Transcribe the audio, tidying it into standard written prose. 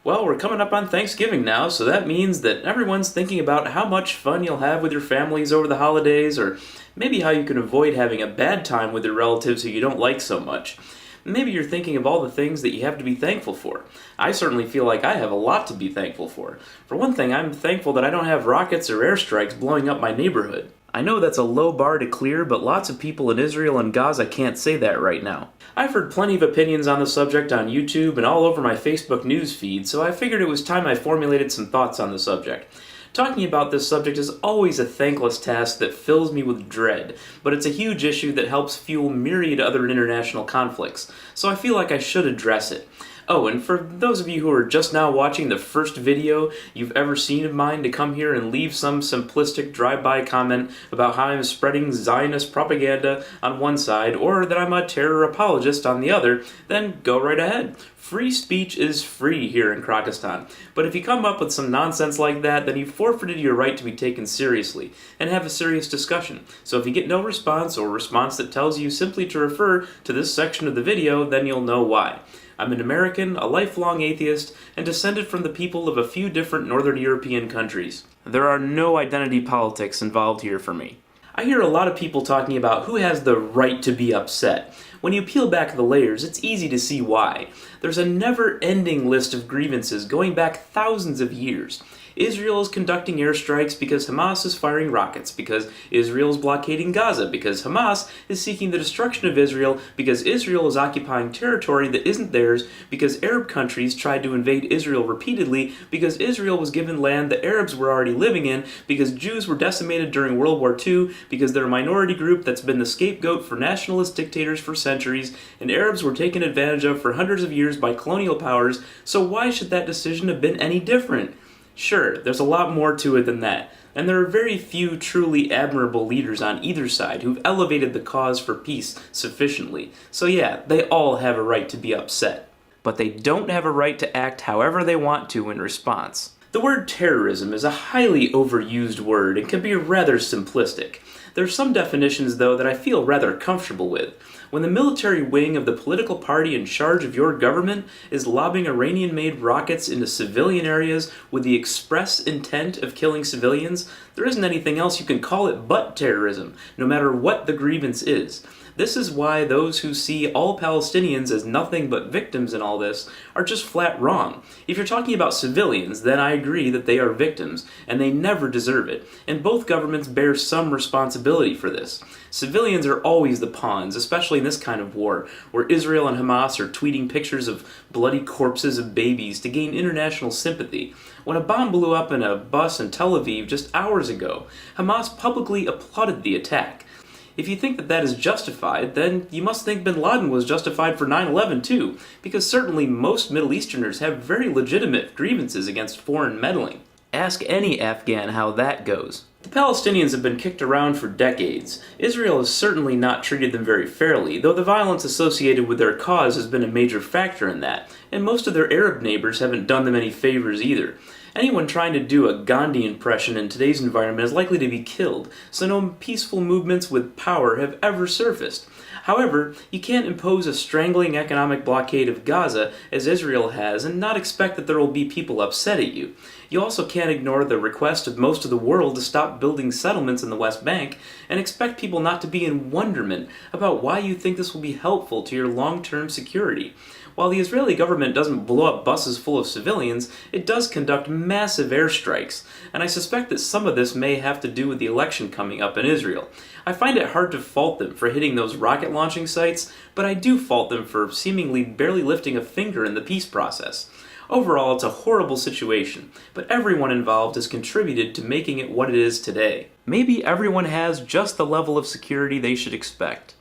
Well, we're coming up on Thanksgiving now, so that means that everyone's thinking about how much fun you'll have with your families over the holidays, or maybe how you can avoid having a bad time with your relatives who you don't like so much. Maybe you're thinking of all the things that you have to be thankful for. I certainly feel like I have a lot to be thankful for. For one thing, I'm thankful that I don't have rockets or airstrikes blowing up my neighborhood. I know that's a low bar to clear, but lots of people in Israel and Gaza can't say that right now. I've heard plenty of opinions on the subject on YouTube and all over my Facebook news feed, so I figured it was time I formulated some thoughts on the subject. Talking about this subject is always a thankless task that fills me with dread, but it's a huge issue that helps fuel myriad other international conflicts, so I feel like I should address it. Oh, and for those of you who are just now watching the first video you've ever seen of mine to come here and leave some simplistic drive-by comment about how I'm spreading Zionist propaganda on one side or that I'm a terror apologist on the other, then go right ahead. Free speech is free here in Kyrgyzstan, but if you come up with some nonsense like that, then you've forfeited your right to be taken seriously and have a serious discussion. So if you get no response or a response that tells you simply to refer to this section of the video, then you'll know why. I'm an American, a lifelong atheist, and descended from the people of a few different Northern European countries. There are no identity politics involved here for me. I hear a lot of people talking about who has the right to be upset. When you peel back the layers, it's easy to see why. There's a never-ending list of grievances going back thousands of years. Israel is conducting airstrikes because Hamas is firing rockets, because Israel is blockading Gaza, because Hamas is seeking the destruction of Israel, because Israel is occupying territory that isn't theirs, because Arab countries tried to invade Israel repeatedly, because Israel was given land that Arabs were already living in, because Jews were decimated during World War II, because they're a minority group that's been the scapegoat for nationalist dictators for centuries, and Arabs were taken advantage of for hundreds of years by colonial powers, so why should that decision have been any different? Sure, there's a lot more to it than that, and there are very few truly admirable leaders on either side who've elevated the cause for peace sufficiently. So yeah, they all have a right to be upset. But they don't have a right to act however they want to in response. The word terrorism is a highly overused word and can be rather simplistic. There are some definitions, though, that I feel rather comfortable with. When the military wing of the political party in charge of your government is lobbing Iranian-made rockets into civilian areas with the express intent of killing civilians, there isn't anything else you can call it but terrorism, no matter what the grievance is. This is why those who see all Palestinians as nothing but victims in all this are just flat wrong. If you're talking about civilians, then I agree that they are victims, and they never deserve it, and both governments bear some responsibility for this. Civilians are always the pawns, especially in this kind of war, where Israel and Hamas are tweeting pictures of bloody corpses of babies to gain international sympathy. When a bomb blew up in a bus in Tel Aviv just hours ago, Hamas publicly applauded the attack. If you think that that is justified, then you must think bin Laden was justified for 9/11 too, because certainly most Middle Easterners have very legitimate grievances against foreign meddling. Ask any Afghan how that goes. The Palestinians have been kicked around for decades. Israel has certainly not treated them very fairly, though the violence associated with their cause has been a major factor in that, and most of their Arab neighbors haven't done them any favors either. Anyone trying to do a Gandhi impression in today's environment is likely to be killed, so no peaceful movements with power have ever surfaced. However, you can't impose a strangling economic blockade of Gaza, as Israel has, and not expect that there will be people upset at you. You also can't ignore the request of most of the world to stop building settlements in the West Bank, and expect people not to be in wonderment about why you think this will be helpful to your long-term security. While the Israeli government doesn't blow up buses full of civilians, it does conduct massive airstrikes, and I suspect that some of this may have to do with the election coming up in Israel. I find it hard to fault them for hitting those rocket launching sites, but I do fault them for seemingly barely lifting a finger in the peace process. Overall, it's a horrible situation, but everyone involved has contributed to making it what it is today. Maybe everyone has just the level of security they should expect.